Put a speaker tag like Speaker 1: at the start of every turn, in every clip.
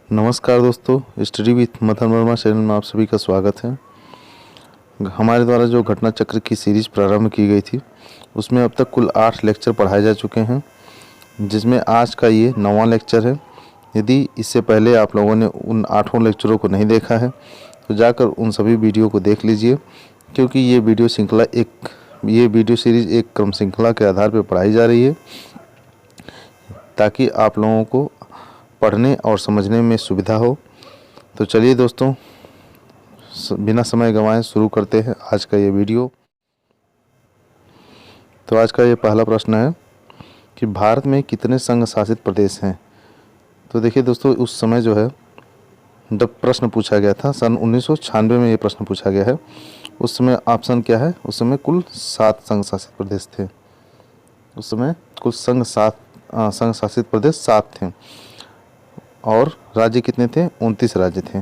Speaker 1: नमस्कार दोस्तों, study with Madan Verma channel में आप सभी का स्वागत है। हमारे द्वारा जो घटना चक्र की सीरीज प्रारंभ की गई थी उसमें अब तक कुल 8 लेक्चर पढ़ाए जा चुके हैं, जिसमें आज का ये 9वां लेक्चर है। यदि इससे पहले आप लोगों ने उन 8 लेक्चरों को नहीं देखा है तो जाकर उन सभी वीडियो को देख लीजिए, क्योंकि ये वीडियो सीरीज एक क्रम श्रृंखला के आधार पर पढ़ाई जा रही है, ताकि आप लोगों को पढ़ने और समझने में सुविधा हो। तो चलिए दोस्तों, बिना समय गंवाए शुरू करते हैं आज का ये वीडियो। तो आज का ये पहला प्रश्न है कि भारत में कितने संघ शासित प्रदेश हैं। तो देखिए दोस्तों, उस समय जो है जब प्रश्न पूछा गया था सन 1996 में ये प्रश्न पूछा गया है, उस समय ऑप्शन क्या है, उस समय कुल 7 संघ शासित प्रदेश थे। उस समय कुल संघ शासित प्रदेश 7 थे और राज्य कितने थे, 29 राज्य थे।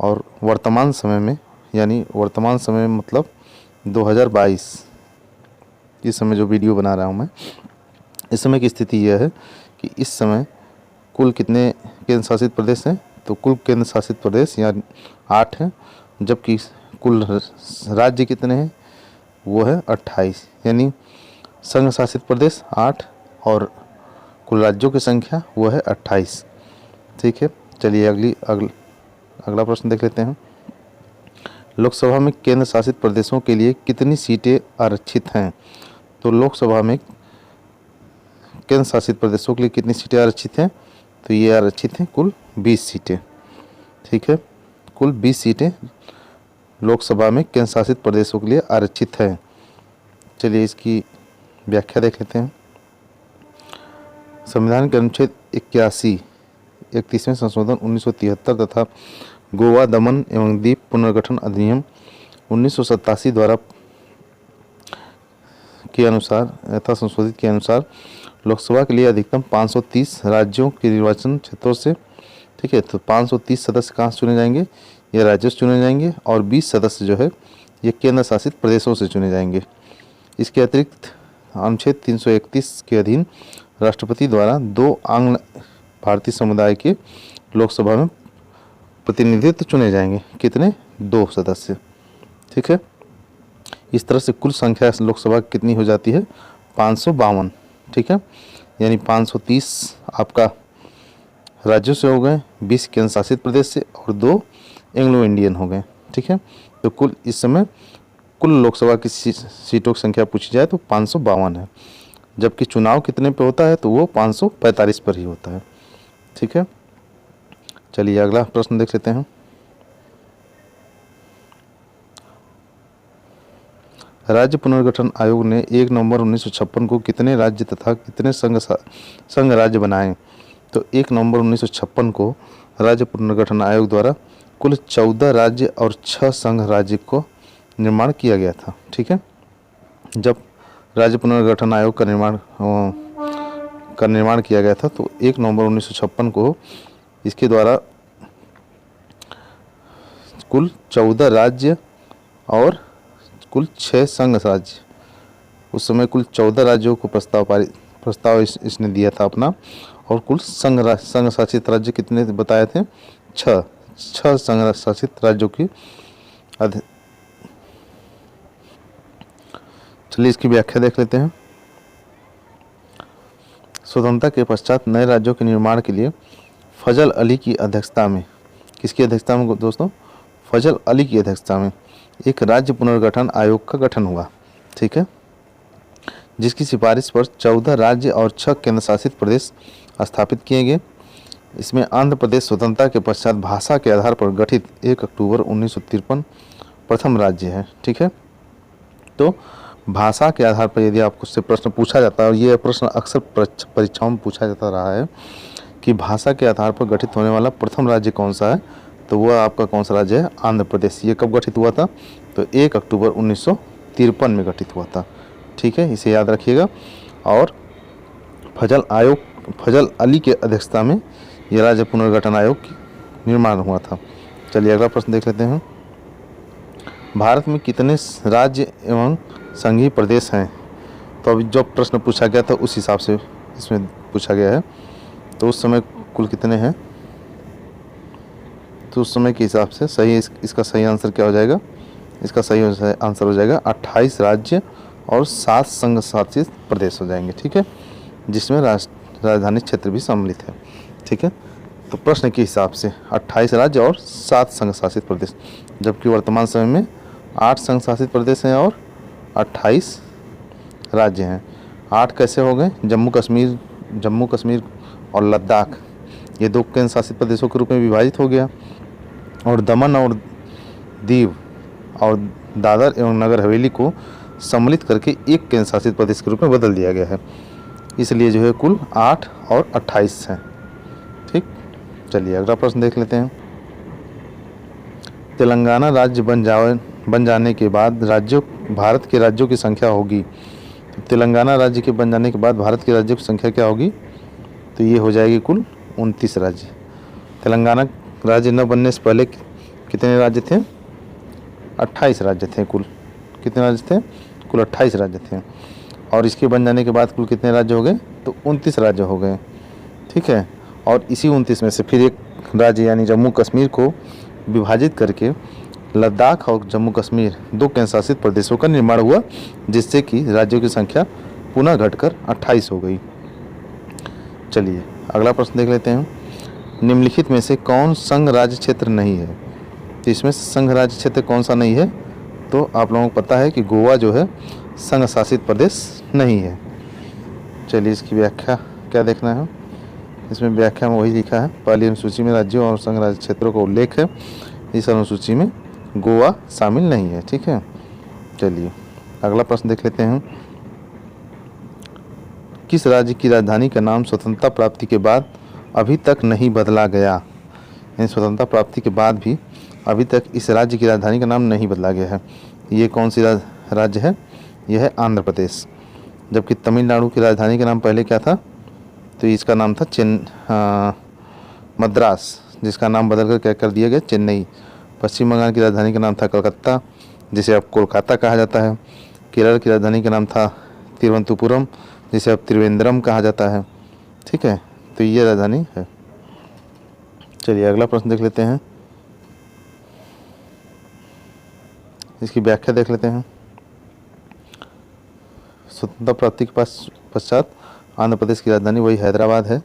Speaker 1: और वर्तमान समय में, यानी वर्तमान समय मतलब 2022, इस समय जो वीडियो बना रहा हूँ मैं, इस समय की स्थिति यह है कि इस समय कुल कितने केंद्र शासित प्रदेश हैं। तो कुल केंद्र शासित प्रदेश यानी 8 हैं, जबकि कुल राज्य कितने हैं, वो है 28। यानी संघ शासित प्रदेश 8 और कुल राज्यों की संख्या वो है 28। ठीक है, चलिए अगला प्रश्न देख लेते हैं। लोकसभा में केंद्र शासित प्रदेशों के लिए कितनी सीटें आरक्षित हैं। तो लोकसभा में केंद्र शासित प्रदेशों के लिए कितनी सीटें आरक्षित हैं, तो ये आरक्षित हैं कुल 20 सीटें। ठीक है, कुल 20 सीटें लोकसभा में केंद्र शासित प्रदेशों के लिए आरक्षित हैं। चलिए इसकी व्याख्या देख लेते हैं। संविधान के अनुच्छेद 31वें संशोधन 1973 तथा गोवा दमन एवं द्वीप पुनर्गठन अधिनियम 1987 द्वारा के अनुसार यथा संशोधित के अनुसार लोकसभा के लिए अधिकतम 530 राज्यों के निर्वाचन क्षेत्रों से, ठीक है, तो 530 सदस्य कहाँ से चुने जाएंगे, ये राज्यों से चुने जाएंगे, और 20 सदस्य जो है ये केंद्र शासित प्रदेशों से चुने जाएंगे। इसके अतिरिक्त अनुच्छेद 331 के अधीन राष्ट्रपति द्वारा 2 आंग्ल भारतीय समुदाय के लोकसभा में प्रतिनिधित्व चुने जाएंगे। कितने, 2 सदस्य। ठीक है, इस तरह से कुल संख्या लोकसभा कितनी हो जाती है, 552। ठीक है, यानी 530 आपका राज्यों से हो गए, 20 केंद्र शासित प्रदेश से और 2 एंग्लो इंडियन हो गए। ठीक है, तो कुल इस समय कुल लोकसभा की सीटों की संख्या पूछी जाए तो 552 है, जबकि चुनाव कितने पे होता है तो वो 545 पर ही होता है। ठीक है, चलिए अगला प्रश्न देख लेते हैं। राज्य पुनर्गठन आयोग ने 1 नवंबर 1956 को कितने राज्य तथा कितने संघ राज्य बनाए। तो 1 नवंबर 1956 को राज्य पुनर्गठन आयोग द्वारा कुल 14 राज्य और 6 संघ राज्य को निर्माण किया गया था। ठीक है, जब राज्य पुनर्गठन आयोग का निर्माण किया गया था तो 1 नवंबर 1956 को इसके द्वारा कुल 14 राज्य और कुल 6 संघ राज्य, उस समय कुल 14 राज्यों को प्रस्ताव इसने दिया था अपना, और कुल संघ शासित राज्य कितने बताए थे, 6 संघ शासित राज्यों की। चलिए इसकी व्याख्या देख लेते हैं। स्वतंत्रता के पश्चात नए राज्यों के निर्माण के लिए फजल अली की अध्यक्षता में, किसकी अध्यक्षता में दोस्तों, फजल अली की अध्यक्षता में एक राज्य पुनर्गठन आयोग का गठन हुआ। ठीक है, जिसकी सिफारिश पर 14 राज्य और 6 केंद्र शासित प्रदेश स्थापित किए गए। इसमें आंध्र प्रदेश स्वतंत्रता के पश्चात भाषा के आधार पर गठित 1 अक्टूबर 1953 प्रथम राज्य है। ठीक है, तो भाषा के आधार पर यदि आपको उससे प्रश्न पूछा जाता है, और ये प्रश्न अक्सर परीक्षाओं में पूछा जाता रहा है कि भाषा के आधार पर गठित होने वाला प्रथम राज्य कौन सा है, तो वह आपका कौन सा राज्य है, आंध्र प्रदेश। ये कब गठित हुआ था, तो 1 अक्टूबर 1953 में गठित हुआ था। ठीक है, इसे याद रखिएगा। और फजल अली के अध्यक्षता में यह राज्य पुनर्गठन आयोग निर्माण हुआ था। चलिए अगला प्रश्न देख लेते हैं। भारत में कितने राज्य एवं संघीय प्रदेश हैं। तो अभी जो प्रश्न पूछा गया था उस हिसाब से इसमें पूछा गया है। तो उस समय कुल कितने हैं, तो उस समय के हिसाब से सही इसका सही आंसर क्या हो जाएगा? इसका सही आंसर हो जाएगा 28 राज्य और 7 संघ शासित प्रदेश हो जाएंगे। ठीक है, जिसमें राजधानी क्षेत्र भी सम्मिलित है। ठीक है, तो प्रश्न के हिसाब से 28 राज्य और 7 संघ शासित प्रदेश, जबकि वर्तमान समय में 8 संघ शासित प्रदेश हैं और 28 राज्य हैं। 8 कैसे हो गए? जम्मू कश्मीर और लद्दाख ये 2 केंद्र शासित प्रदेशों के रूप में विभाजित हो गया, और दमन और दीव और दादर एवं नगर हवेली को सम्मिलित करके एक केंद्र शासित प्रदेश के रूप में बदल दिया गया है। इसलिए जो है कुल 8 और 28 हैं। ठीक, चलिए अगला प्रश्न देख लेते हैं। तेलंगाना राज्य बन जाने के बाद भारत के राज्यों की संख्या होगी। तेलंगाना राज्य के बन जाने के बाद भारत के राज्यों की संख्या क्या होगी? तो ये हो जाएगी कुल 29 राज्य। तेलंगाना राज्य न बनने से पहले कितने राज्य थे? 28 राज्य थे कुल। कितने राज्य थे? कुल 28 राज्य थे। और इसके बन जाने के बाद कुल कितने राज्य हो गए? तो 29 राज्य हो गए। ठीक है, और इसी 29 में से फिर एक राज्य यानी जम्मू कश्मीर को विभाजित करके लद्दाख और जम्मू कश्मीर 2 केंद्र शासित प्रदेशों का निर्माण हुआ, जिससे कि राज्यों की संख्या पुनः घटकर 28 हो गई। चलिए अगला प्रश्न देख लेते हैं। निम्नलिखित में से कौन संघ राज्य क्षेत्र नहीं है? तो इसमें संघ राज्य क्षेत्र कौन सा नहीं है? तो आप लोगों को पता है कि गोवा जो है संघ शासित प्रदेश नहीं है। चलिए इसकी व्याख्या क्या देखना है? इसमें व्याख्या में वही लिखा है, पहली अनुसूची में राज्यों और संघ राज्य क्षेत्रों का उल्लेख है, इस अनुसूची में गोवा शामिल नहीं है। ठीक है, चलिए अगला प्रश्न देख लेते हैं। किस राज्य की राजधानी का नाम स्वतंत्रता प्राप्ति के बाद अभी तक नहीं बदला गया? यानी स्वतंत्रता प्राप्ति के बाद भी अभी तक इस राज्य की राजधानी का नाम नहीं बदला गया है। ये कौन सी राज्य है? यह है आंध्र प्रदेश। जबकि तमिलनाडु की राजधानी का नाम पहले क्या था? तो इसका नाम था मद्रास, जिसका नाम बदलकर क्या कर दिया गया? चेन्नई। पश्चिम बंगाल की राजधानी का नाम था कलकत्ता, जिसे अब कोलकाता कहा जाता है। केरल की राजधानी का नाम था तिरुवनंतपुरम, जिसे अब त्रिवेंद्रम कहा जाता है। ठीक है, तो ये राजधानी है। चलिए अगला प्रश्न देख लेते हैं, इसकी व्याख्या देख लेते हैं। स्वतंत्रता प्राप्ति के पश्चात आंध्र प्रदेश की राजधानी वही हैदराबाद है।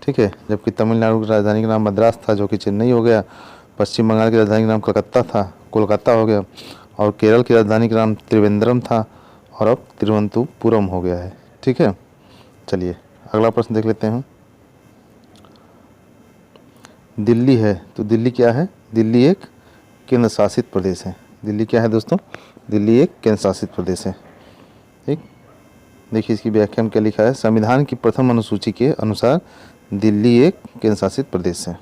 Speaker 1: ठीक है, जबकि तमिलनाडु की राजधानी का नाम मद्रास था, जो कि चेन्नई हो गया। पश्चिम बंगाल की राजधानी का नाम कोलकाता हो गया। और केरल की राजधानी का नाम त्रिवेंद्रम था, और अब तिरुवनंतपुरम हो गया है। ठीक है, चलिए अगला प्रश्न देख लेते हैं। दिल्ली है, तो दिल्ली क्या है? दिल्ली एक केंद्र शासित प्रदेश है। दिल्ली क्या है दोस्तों? दिल्ली एक केंद्र शासित प्रदेश है। ठीक, देखिए इसकी व्याख्या में क्या लिखा है। संविधान की प्रथम अनुसूची के अनुसार दिल्ली एक केंद्र शासित प्रदेश है।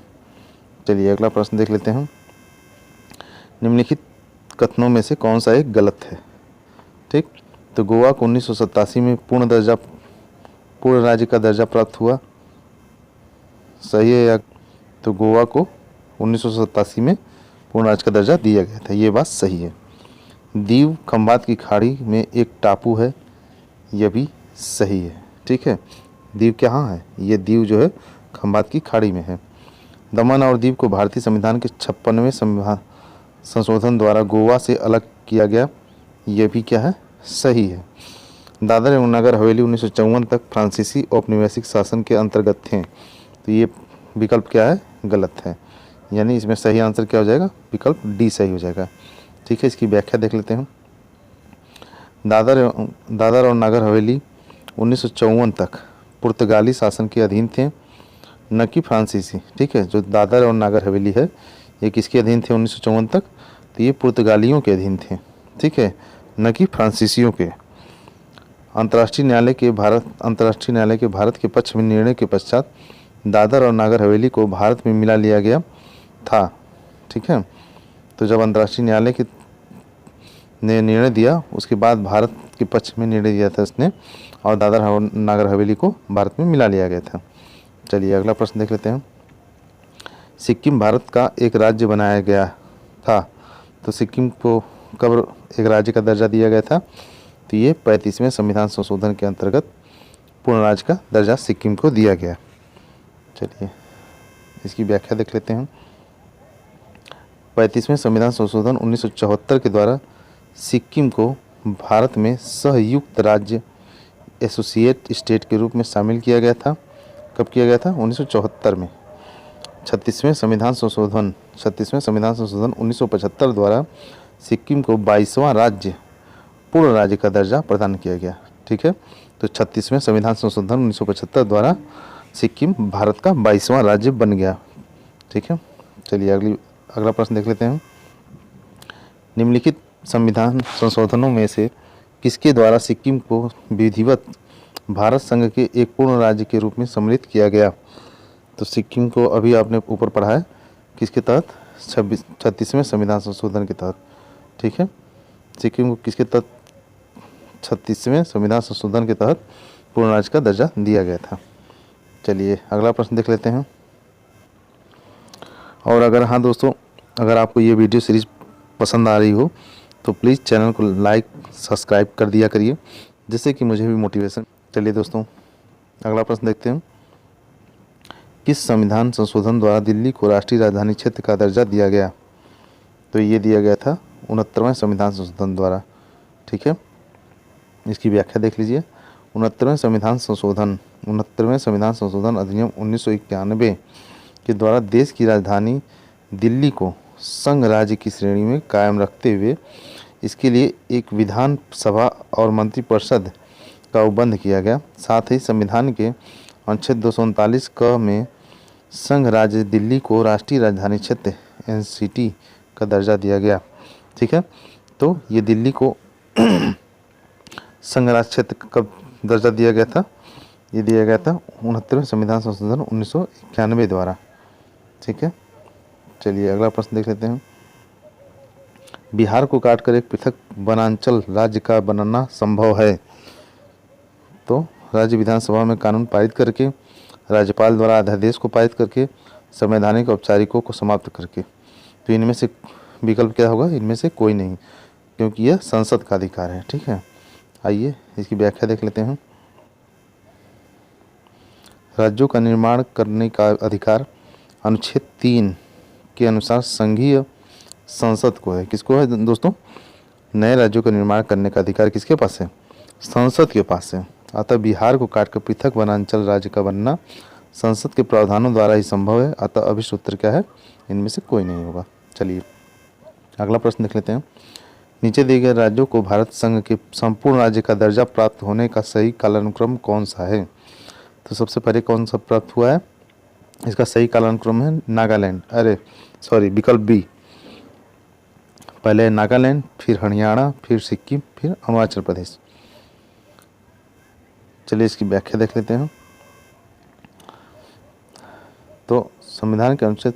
Speaker 1: चलिए अगला प्रश्न देख लेते हैं। निम्नलिखित कथनों में से कौन सा एक गलत है? ठीक, तो गोवा को 1987 में पूर्ण राज्य का दर्जा प्राप्त हुआ, सही है? या तो गोवा को 1987 में पूर्ण राज्य का दर्जा दिया गया था, ये बात सही है। दीव खंबात की खाड़ी में एक टापू है, यह भी सही है। ठीक है, दीव कहाँ है? ये दीव जो है खंबात की खाड़ी में है। दमन और दीव को भारतीय संविधान के 56वें संशोधन द्वारा गोवा से अलग किया गया, यह भी क्या है? सही है। दादर एवं नगर हवेली 1954 तक फ्रांसीसी औपनिवेशिक शासन के अंतर्गत थे, तो ये विकल्प क्या है? गलत है। यानी इसमें सही आंसर क्या हो जाएगा? विकल्प डी सही हो जाएगा। ठीक है, इसकी व्याख्या देख लेते हैं। दादर और नगर हवेली 1954 तक पुर्तगाली शासन के अधीन थे, न कि फ्रांसीसी। ठीक है, जो दादर और नगर हवेली है ये किसके अधीन थे 1954 तक? तो ये पुर्तगालियों के अधीन थे। ठीक है, न कि फ्रांसीसियों के। अंतर्राष्ट्रीय न्यायालय के भारत के पक्ष में निर्णय के पश्चात दादर और नगर हवेली को भारत में मिला लिया गया था। ठीक है, तो जब अंतर्राष्ट्रीय न्यायालय ने निर्णय दिया, उसके बाद भारत के पक्ष में निर्णय दिया था इसने, और दादर और नगर हवेली को भारत में मिला लिया गया था। चलिए अगला प्रश्न देख लेते हैं। सिक्किम भारत का एक राज्य बनाया गया था, तो सिक्किम को कब एक राज्य का दर्जा दिया गया था? तो ये 35वें संविधान संशोधन के अंतर्गत पूर्ण राज्य का दर्जा सिक्किम को दिया गया। चलिए इसकी व्याख्या देख लेते हैं। 35वें संविधान संशोधन 1974 के द्वारा सिक्किम को भारत में सहयुक्त राज्य एसोसिएट स्टेट के रूप में शामिल किया गया था। कब किया गया था? 1974 में। 36वें संविधान संशोधन 1975 द्वारा सिक्किम को 22वां राज्य पूर्ण राज्य का दर्जा प्रदान किया गया। ठीक है, तो 36वें संविधान संशोधन 1975 द्वारा सिक्किम भारत का 22वां राज्य बन गया। ठीक है, चलिए अगला प्रश्न देख लेते हैं। निम्नलिखित संविधान संशोधनों में से किसके द्वारा सिक्किम को विधिवत भारत संघ के एक पूर्ण राज्य के रूप में सम्मिलित किया गया? तो सिक्किम को अभी आपने ऊपर पढ़ा है किसके तहत? 36वें संविधान संशोधन के तहत। ठीक है, सिक्किम को किसके तहत? 36वें संविधान संशोधन के तहत पूर्ण राज्य का दर्जा दिया गया था। चलिए अगला प्रश्न देख लेते हैं। और अगर हाँ दोस्तों, अगर आपको ये वीडियो सीरीज पसंद आ रही हो तो प्लीज़ चैनल को लाइक सब्सक्राइब कर दिया करिए, जिससे कि मुझे भी मोटिवेशन। चलिए दोस्तों अगला प्रश्न देखते हैं। किस संविधान संशोधन द्वारा दिल्ली को राष्ट्रीय राजधानी क्षेत्र का दर्जा दिया गया? तो ये दिया गया था 69वें संविधान संशोधन द्वारा। ठीक है, इसकी व्याख्या देख लीजिए। 69वें संविधान संशोधन अधिनियम 1991 के द्वारा देश की राजधानी दिल्ली को संघ राज्य की श्रेणी में कायम रखते हुए इसके लिए एक विधान सभा और मंत्रिपरिषद का उपबंध किया गया। साथ ही संविधान के अनुच्छेद 239 क में संघ राज्य दिल्ली को राष्ट्रीय राजधानी क्षेत्र एनसीटी का दर्जा दिया गया। ठीक है, तो ये दिल्ली को संघ राज्य क्षेत्र का कब दर्जा दिया गया था? ये दिया गया था 69वें संविधान संशोधन 1991 द्वारा। ठीक है, चलिए अगला प्रश्न देख लेते हैं। बिहार को काटकर एक पृथक वनांचल राज्य का बनाना संभव है? तो राज्य विधानसभा में कानून पारित करके, राज्यपाल द्वारा अध्यादेश को पारित करके, संवैधानिक औपचारिकों को समाप्त करके। तो इनमें से विकल्प क्या होगा? इनमें से कोई नहीं, क्योंकि यह संसद का अधिकार है। ठीक है, आइए इसकी व्याख्या देख लेते हैं। राज्यों का निर्माण करने का अधिकार अनुच्छेद 3 के अनुसार संघीय संसद को है। किसको है दोस्तों? नए राज्यों का निर्माण करने का अधिकार किसके पास है? संसद के पास है। अतः बिहार को काटकर पृथक वनांचल राज्य का बनना संसद के प्रावधानों द्वारा ही संभव है। अतः अभिष्ट उत्तर क्या है? इनमें से कोई नहीं होगा। चलिए अगला प्रश्न देख लेते हैं। नीचे दिए गए राज्यों को भारत संघ के संपूर्ण राज्य का दर्जा प्राप्त होने का सही कालानुक्रम कौन सा है? तो सबसे पहले कौन सा प्राप्त हुआ है? इसका सही कालानुक्रम है नागालैंड, विकल्प बी। पहले नागालैंड, फिर हरियाणा, फिर सिक्किम, फिर अरुणाचल प्रदेश। चलिए इसकी व्याख्या देख लेते हैं। तो संविधान के अनुच्छेद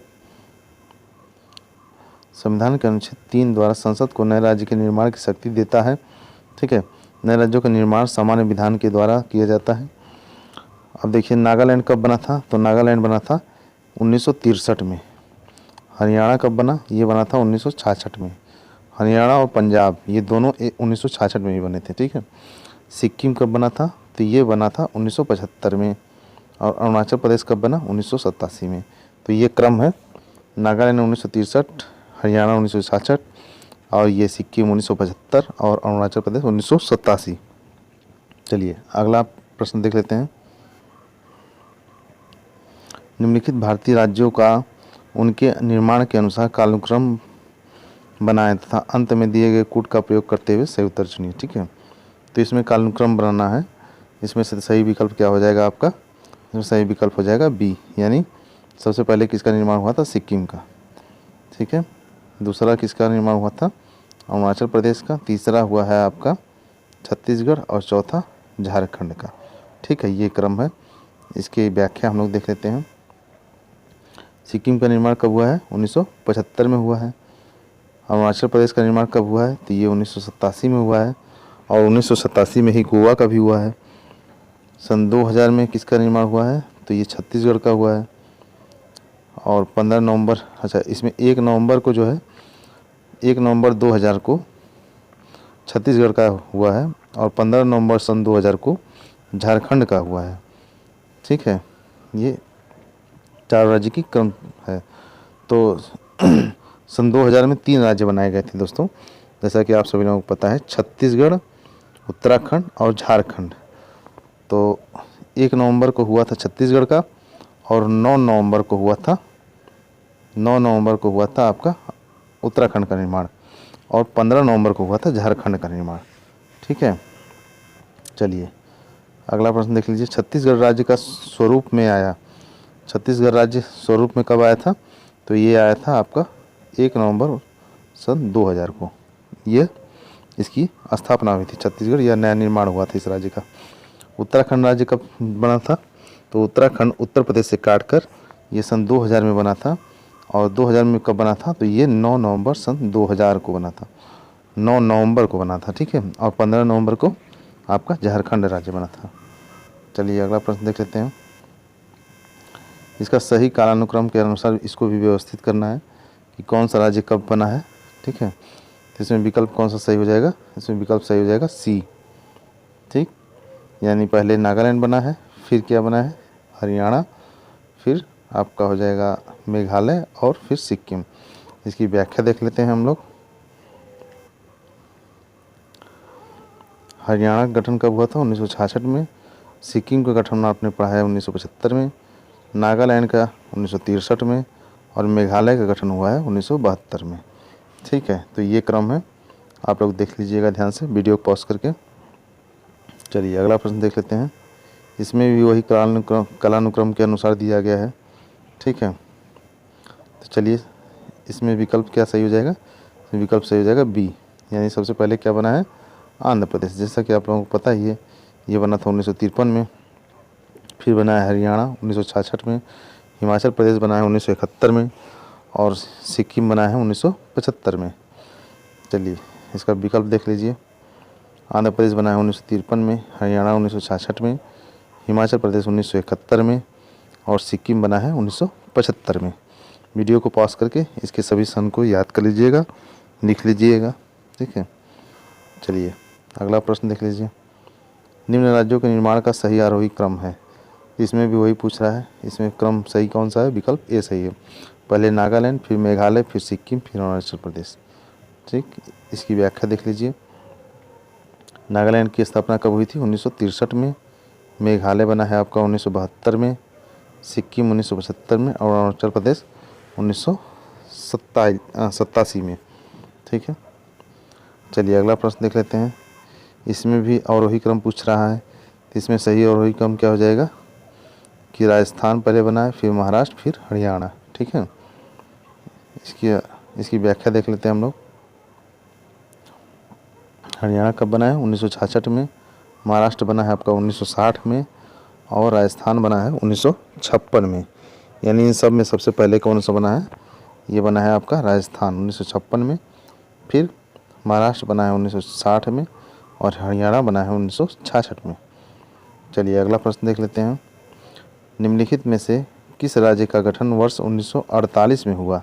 Speaker 1: 3 द्वारा संसद को नए राज्य के निर्माण की शक्ति देता है। ठीक है, नए राज्यों का निर्माण सामान्य विधान के द्वारा किया जाता है। अब देखिए नागालैंड कब बना था? तो नागालैंड बना था 1963 में। हरियाणा कब बना? ये बना था 1966 में। हरियाणा और पंजाब ये दोनों 1966 में ही बने थे। ठीक है, सिक्किम कब बना था? तो ये बना था 1975 में। और अरुणाचल प्रदेश कब बना? 1987 में। तो ये क्रम है, नागालैंड 1963, हरियाणा 1966 और ये सिक्किम 1975 और अरुणाचल प्रदेश 1987। चलिए अगला प्रश्न देख लेते हैं। निम्नलिखित भारतीय राज्यों का उनके निर्माण के अनुसार कालानुक्रम बनाएं तथा अंत में दिए गए कूट का प्रयोग करते हुए सही उत्तर चुनिए। ठीक है, तो इसमें कालानुक्रम बनाना है। इसमें से सही विकल्प क्या हो जाएगा आपका? इसमें सही विकल्प हो जाएगा बी, यानी सबसे पहले किसका निर्माण हुआ था? सिक्किम का। ठीक है, दूसरा किसका निर्माण हुआ था? अरुणाचल प्रदेश का। तीसरा हुआ है आपका छत्तीसगढ़ और चौथा झारखंड का। ठीक है, ये क्रम है। इसकी व्याख्या हम लोग देख लेते हैं। सिक्किम का निर्माण कब हुआ है? 1975 में हुआ है। अरुणाचल प्रदेश का निर्माण कब हुआ है? तो ये 1987 में हुआ है और 1987 में ही गोवा का भी हुआ है। सन 2000 में किसका निर्माण हुआ है? तो ये छत्तीसगढ़ का हुआ है। और 15 नवंबर, इसमें 1 नवंबर को जो है 1 नवंबर 2000 को छत्तीसगढ़ का हुआ है और 15 नवंबर सन 2000 को झारखंड का हुआ है। ठीक है, ये 4 राज्य की क्रम है। तो सन 2000 में 3 राज्य बनाए गए थे दोस्तों, जैसा कि आप सभी लोगों को पता है, छत्तीसगढ़, उत्तराखंड और झारखंड। तो 1 नवंबर को हुआ था छत्तीसगढ़ का, और 9 नवंबर को हुआ था आपका उत्तराखंड का निर्माण, और 15 नवंबर को हुआ था झारखंड का निर्माण। ठीक है, चलिए अगला प्रश्न देख लीजिए। छत्तीसगढ़ राज्य का स्वरूप में आया, छत्तीसगढ़ राज्य स्वरूप में कब आया था? तो ये आया था आपका 1 नवंबर सन 2000 को, ये इसकी स्थापना हुई थी छत्तीसगढ़, या नया निर्माण हुआ था इस राज्य का। उत्तराखंड राज्य कब बना था? तो उत्तराखंड उत्तर प्रदेश से काटकर ये सन 2000 में बना था, और 2000 में कब बना था? तो ये 9 नवंबर सन 2000 को बना था, 9 नवंबर को बना था। ठीक है, और 15 नवंबर को आपका झारखंड राज्य बना था। चलिए अगला प्रश्न देख लेते हैं। इसका सही कालानुक्रम के अनुसार इसको भी व्यवस्थित करना है कि कौन सा राज्य कब बना है। ठीक है, तो इसमें विकल्प कौन सा सही हो जाएगा? इसमें विकल्प सही हो जाएगा सी। ठीक, यानी पहले नागालैंड बना है, फिर क्या बना है? हरियाणा, फिर आपका हो जाएगा मेघालय, और फिर सिक्किम। इसकी व्याख्या देख लेते हैं हम लोग। हरियाणा का गठन कब हुआ था? 1966 में। सिक्किम का गठन आपने पढ़ा है 1975 में। नागालैंड का 1963 में, और मेघालय का गठन हुआ है 1972 में। ठीक है, तो ये क्रम है, आप लोग देख लीजिएगा ध्यान से, वीडियो पॉज करके। चलिए अगला प्रश्न देख लेते हैं। इसमें भी वही कालानुक्रम के अनुसार दिया गया है। ठीक है, तो चलिए इसमें विकल्प क्या सही हो जाएगा? विकल्प सही हो जाएगा बी, यानी सबसे पहले क्या बना है? आंध्र प्रदेश। जैसा कि आप लोगों को पता ही है, ये बना था 1953 में। फिर बना है हरियाणा 1966 में, हिमाचल प्रदेश बना है 1971 में, और सिक्किम बना है 1975 में। चलिए इसका विकल्प देख लीजिए। आंध्र प्रदेश बना है 1953 में, हरियाणा 1966 में, हिमाचल प्रदेश 1971 में, और सिक्किम बना है 1975 में। वीडियो को पॉज करके इसके सभी सन को याद कर लीजिएगा, लिख लीजिएगा। ठीक है, चलिए अगला प्रश्न देख लीजिए। निम्न राज्यों के निर्माण का सही आरोही क्रम है। इसमें भी वही पूछ रहा है, इसमें क्रम सही कौन सा है? विकल्प ए सही है, पहले नागालैंड, फिर मेघालय, फिर सिक्किम, फिर अरुणाचल प्रदेश। ठीक, इसकी व्याख्या देख लीजिए। नागालैंड की स्थापना कब हुई थी? 1963 में। मेघालय बना है आपका 1972 में, सिक्किम 1975 में, और अरुणाचल प्रदेश 1987 में। ठीक है, चलिए अगला प्रश्न देख लेते हैं। इसमें भी अवरोही क्रम पूछ रहा है, तो इसमें सही अवरोही क्रम क्या हो जाएगा? कि राजस्थान पहले बना है, फिर महाराष्ट्र, फिर हरियाणा। ठीक है, इसकी व्याख्या देख लेते हैं हम लोग। हरियाणा कब बना है? 1966 में। महाराष्ट्र बना है आपका 1960 में, और राजस्थान बना है 1956 में। यानी इन सब में सबसे पहले कौन सा बना है? ये बना है आपका राजस्थान 1956 में, फिर महाराष्ट्र बना है 1960 में, और हरियाणा बना है 1966 में। चलिए अगला प्रश्न देख लेते हैं। निम्नलिखित में से किस राज्य का गठन वर्ष 1948 में हुआ?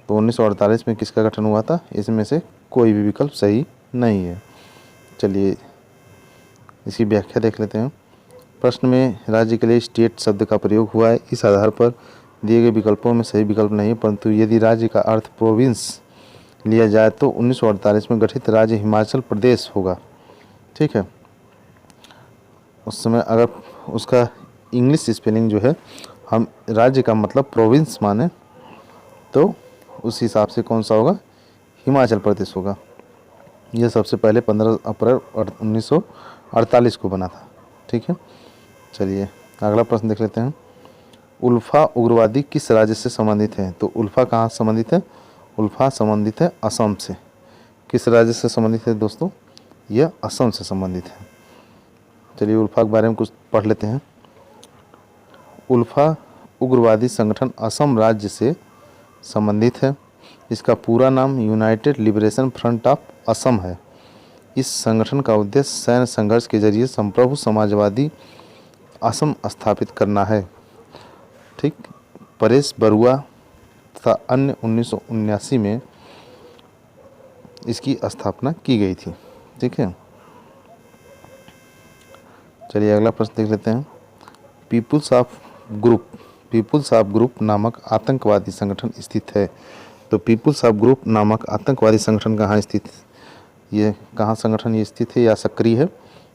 Speaker 1: तो 1948 में किसका गठन हुआ था? इसमें से कोई भी विकल्प सही नहीं है। चलिए इसकी व्याख्या देख लेते हैं। प्रश्न में राज्य के लिए स्टेट शब्द का प्रयोग हुआ है। इस आधार पर दिए गए विकल्पों में सही विकल्प नहीं है, परंतु यदि राज्य का अर्थ प्रोविंस लिया जाए तो 1948 में गठित राज्य हिमाचल प्रदेश होगा। ठीक है, उस समय अगर उसका इंग्लिश स्पेलिंग जो है हम राज्य का मतलब प्रोविंस माने, तो उस हिसाब से कौन सा होगा? हिमाचल प्रदेश होगा। यह सबसे पहले 15 अप्रैल 1948 को बना था। ठीक है, चलिए अगला प्रश्न देख लेते हैं। उल्फा उग्रवादी किस राज्य से संबंधित है? तो उल्फा कहाँ संबंधित है? उल्फा संबंधित है असम से। किस राज्य से संबंधित है दोस्तों? यह असम से संबंधित है। चलिए उल्फा के बारे में कुछ पढ़ लेते हैं। उल्फा उग्रवादी संगठन असम राज्य से संबंधित है। इसका पूरा नाम United liberation front of Assam है। इस संगठन का उद्देश्य सैन्य संघर्ष के जरिए संप्रभु समाजवादी असम स्थापित करना है। ठीक, परेश बरुआ तथा अन्य 1979 में इसकी स्थापना की गई थी। ठीक है, चलिए अगला प्रश्न देख लेते हैं। पीपुल्स ऑफ ग्रुप नामक आतंकवादी संगठन स्थित है। तो पीपुल्स ऑफ ग्रुप नामक आतंकवादी संगठन कहाँ स्थित, ये कहाँ संगठन ये स्थित है या सक्रिय है,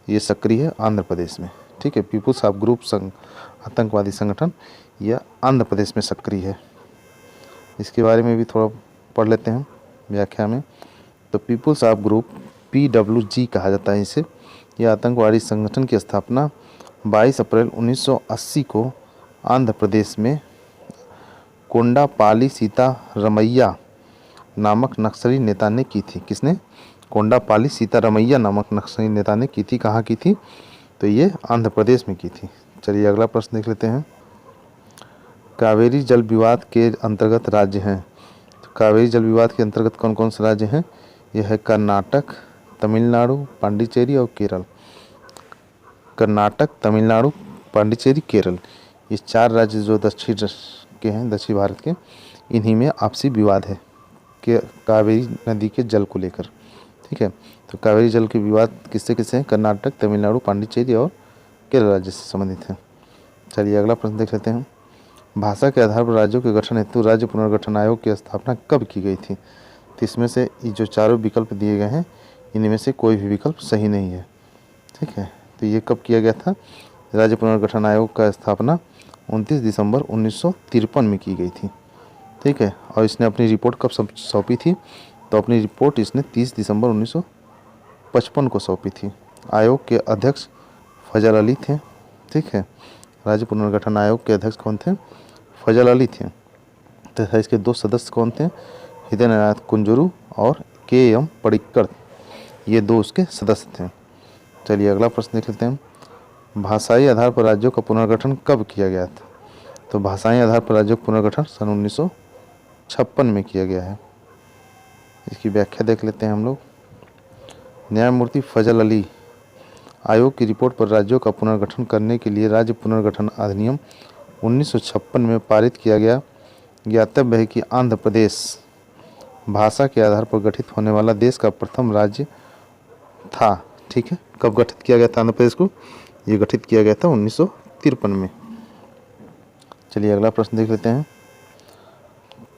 Speaker 1: ये सक्रिय है आंध्र प्रदेश में। ठीक है, पीपुल्स ऑफ ग्रुप आतंकवादी संगठन यह आंध्र प्रदेश में सक्रिय है। इसके बारे में भी थोड़ा पढ़ लेते हैं व्याख्या में। तो पीपुल्स ऑफ ग्रुप PWG कहा जाता है इसे। यह आतंकवादी संगठन की स्थापना 22 अप्रैल 1980 को आंध्र प्रदेश में कोंडापाली सीतारमैया नामक नक्सली नेता ने की थी। किसने? कोंडापाली सीतारमैया नामक नक्सली नेता ने की थी। कहाँ की थी? तो ये आंध्र प्रदेश में की थी। चलिए अगला प्रश्न देख लेते हैं। कावेरी जल विवाद के अंतर्गत राज्य हैं। तो कावेरी जल विवाद के अंतर्गत कौन कौन से राज्य हैं? यह है कर्नाटक, तमिलनाडु, पांडिचेरी और केरल। कर्नाटक, तमिलनाडु, पांडिचेरी, केरल, ये 4 राज्य जो दक्षिण के हैं, दक्षिण भारत के, इन्हीं में आपसी विवाद है कि कावेरी नदी के जल को लेकर। ठीक है, तो कावेरी जल के विवाद किससे किससे हैं? कर्नाटक, तमिलनाडु, पांडिचेरी और केरल राज्य से संबंधित है। चलिए अगला प्रश्न देख लेते हैं। भाषा के आधार पर राज्यों के गठन हेतु राज्य पुनर्गठन आयोग की स्थापना कब की गई थी? तो इसमें से ये जो चारों विकल्प दिए गए हैं, इनमें से कोई भी विकल्प सही नहीं है। ठीक है, तो ये कब किया गया था? राज्य पुनर्गठन आयोग का स्थापना 29 दिसंबर 1953 में की गई थी। ठीक है, और इसने अपनी रिपोर्ट कब सौंपी थी? तो अपनी रिपोर्ट इसने 30 दिसंबर 1955 को सौंपी थी। आयोग के अध्यक्ष फजल अली थे। ठीक है, राज्य पुनर्गठन आयोग के अध्यक्ष कौन थे? फजल अली थे। तथा इसके 2 सदस्य कौन थे? हृदय नारायण कुंजरू और KM पडिक्कर, ये 2 उसके सदस्य थे। चलिए अगला प्रश्न देख लेते हैं। भाषाई आधार पर राज्यों का पुनर्गठन कब किया गया था? तो भाषाई आधार पर राज्यों का पुनर्गठन सन 1956 में किया गया है। इसकी व्याख्या देख लेते हैं हम लोग। न्यायमूर्ति फजल अली आयोग की रिपोर्ट पर राज्यों का पुनर्गठन करने के लिए राज्य पुनर्गठन अधिनियम 1956 में पारित किया गया। ज्ञातव्य है कि आंध्र प्रदेश भाषा के आधार पर गठित होने वाला देश का प्रथम राज्य था। ठीक है, कब गठित किया गया था आंध्र प्रदेश को? ये गठित किया गया था 1953 में। चलिए अगला प्रश्न देख लेते हैं।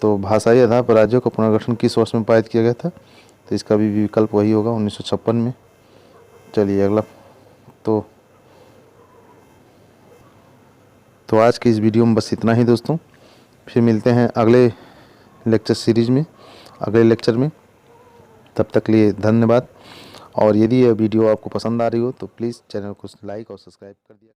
Speaker 1: तो भाषाई आधार पर राज्यों का पुनर्गठन किस वर्ष में पारित किया गया था? तो इसका भी विकल्प वही होगा, 1956 में। चलिए अगला। तो आज की इस वीडियो में बस इतना ही दोस्तों। फिर मिलते हैं अगले लेक्चर सीरीज़ में, अगले लेक्चर में। तब तक के लिए धन्यवाद। और यदि यह वीडियो आपको पसंद आ रही हो तो प्लीज़ चैनल को लाइक और सब्सक्राइब कर दिया।